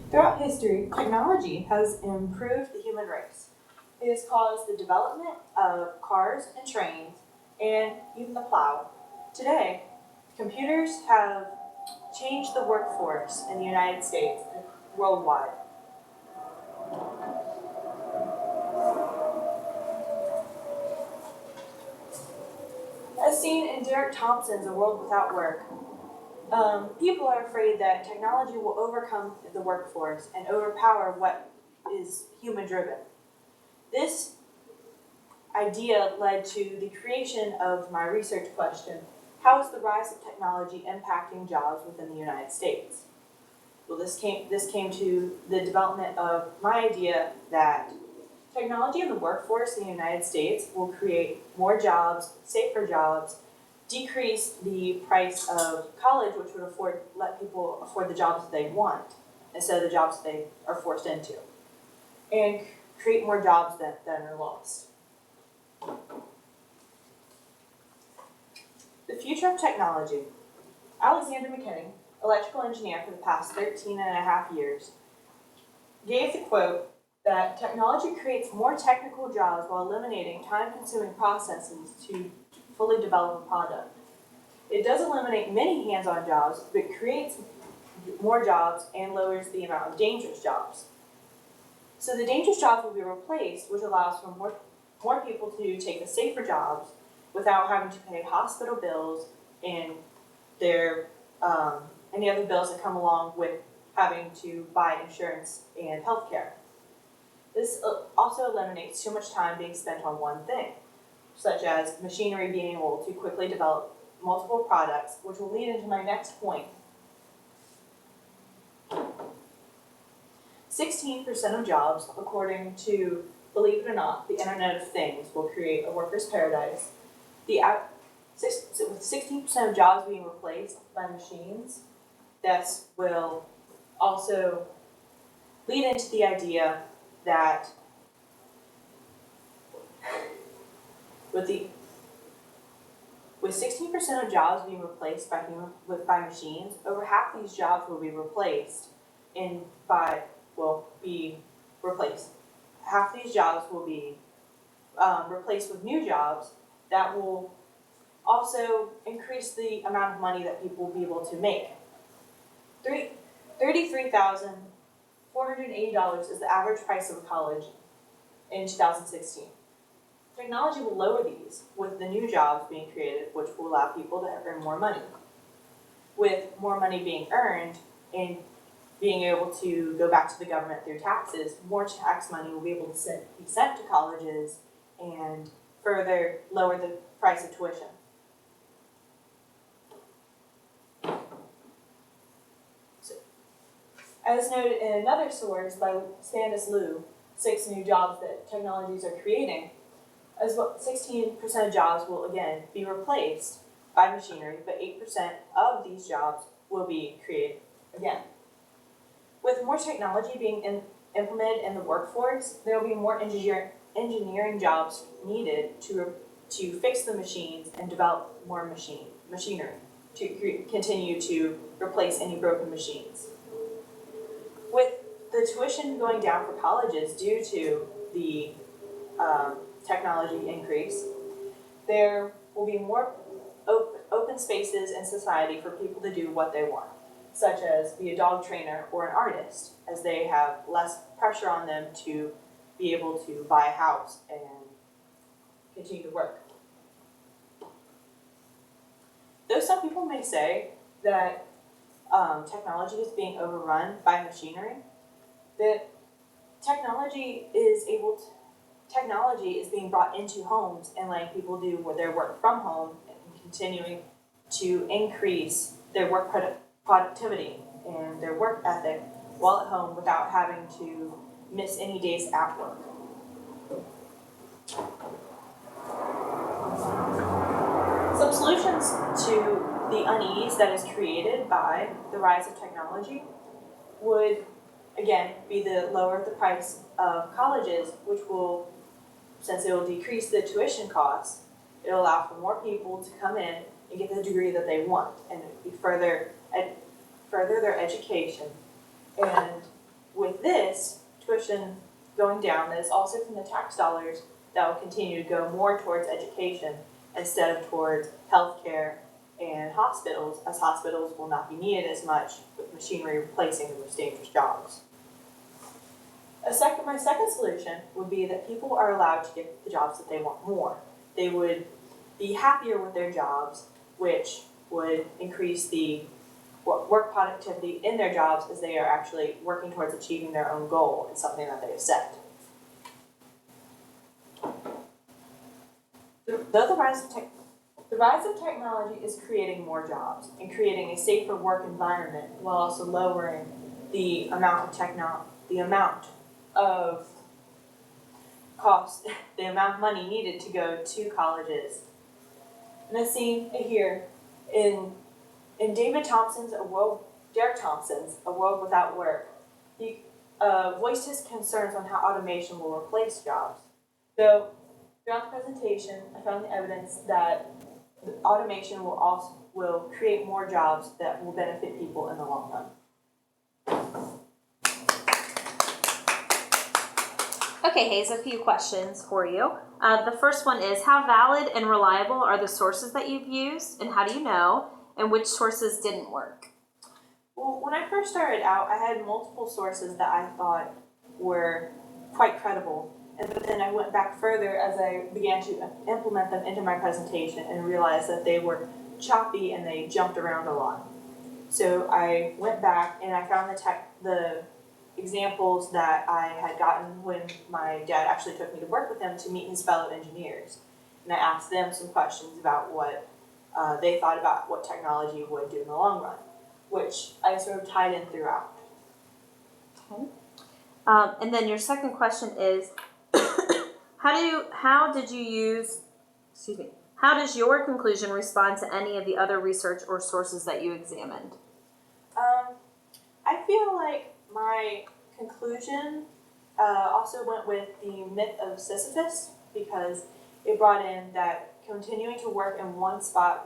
Throughout history, technology has improved the human race. It has caused the development of cars and trains and even the plow. Today, computers have changed the workforce in the United States and worldwide. As seen in Derek Thompson's A World Without Work, people are afraid that technology will overcome the workforce and overpower what is human driven. This idea led to the creation of my research question: how is the rise of technology impacting jobs within the United States? Well, this came to the development of my idea that technology in the workforce in the United States will create more jobs, safer jobs, decrease the price of college, which would let people afford the jobs that they want instead of the jobs that they are forced into, and create more jobs than are lost. The future of technology. Alexander McKinney, electrical engineer for the past 13 and a half years, gave the quote that technology creates more technical jobs while eliminating time-consuming processes to fully develop a product. It does eliminate many hands-on jobs, but creates more jobs and lowers the amount of dangerous jobs. So the dangerous jobs will be replaced, which allows for more people to take the safer jobs without having to pay hospital bills and their any other bills that come along with having to buy insurance and healthcare. This also eliminates too much time being spent on one thing, such as machinery being able to quickly develop multiple products, which will lead into my next point. 16% of jobs, according to, believe it or not, the Internet of Things, will create a worker's paradise. With 16% of jobs being replaced by machines, this will also lead into the idea that with 16% of jobs being replaced by machines, over half these jobs will be replaced be replaced. Half these jobs will be replaced with new jobs that will also increase the amount of money that people will be able to make. $33,480 is the average price of a college in 2016. Technology will lower these with the new jobs being created, which will allow people to earn more money. With more money being earned and being able to go back to the government through taxes, more tax money will be able to be sent to colleges and further lower the price of tuition. As noted in another source by Standis Liu, 6 new jobs that technologies are creating, as well, 16% of jobs will again be replaced by machinery, but 8% of these jobs will be created again. With more technology being implemented in the workforce, there will be more engineering jobs needed to fix the machines and develop more machinery to continue to replace any broken machines. With the tuition going down for colleges due to the technology increase, there will be more open spaces in society for people to do what they want, such as be a dog trainer or an artist, as they have less pressure on them to be able to buy a house and continue to work. Though some people may say that technology is being overrun by machinery, that technology is being brought into homes and letting people do their work from home and continuing to increase their work productivity and their work ethic while at home without having to miss any days at work. Some solutions to the unease that is created by the rise of technology would, again, be the lower the price of colleges, which will, since it will decrease the tuition costs, it will allow for more people to come in and get the degree that they want and further their education. And portion going down that is also from the tax dollars that will continue to go more towards education instead of towards healthcare and hospitals, as hospitals will not be needed as much with machinery replacing the most dangerous jobs. My second solution would be that people are allowed to get the jobs that they want more. They would be happier with their jobs, which would increase the work productivity in their jobs as they are actually working towards achieving their own goal and something that they have set. Though the rise of technology is creating more jobs and creating a safer work environment while also lowering the amount of cost, the amount of money needed to go to colleges. And as seen here in Derek Thompson's A World Without Work, he voiced his concerns on how automation will replace jobs. Though throughout the presentation, I found the evidence that automation will create more jobs that will benefit people in the long run. Okay, Hayes, a few questions for you. The first one is, how valid and reliable are the sources that you've used, and how do you know, and which sources didn't work? Well, when I first started out, I had multiple sources that I thought were quite credible. And then I went back further as I began to implement them into my presentation and realized that they were choppy and they jumped around a lot. So I went back and I found the examples that I had gotten when my dad actually took me to work with him to meet his fellow engineers. And I asked them some questions about what they thought about what technology would do in the long run, which I sort of tied in throughout. Okay. And then your second question is, how does your conclusion respond to any of the other research or sources that you examined? I feel like my conclusion also went with the myth of Sisyphus, because it brought in that continuing to work in one spot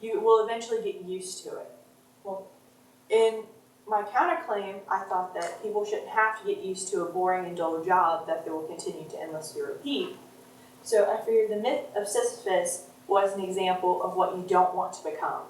you will eventually get used to it. Well, in my counterclaim, I thought that people shouldn't have to get used to a boring and dull job that they will continue to endlessly repeat. So I figured the myth of Sisyphus was an example of what you don't want to become.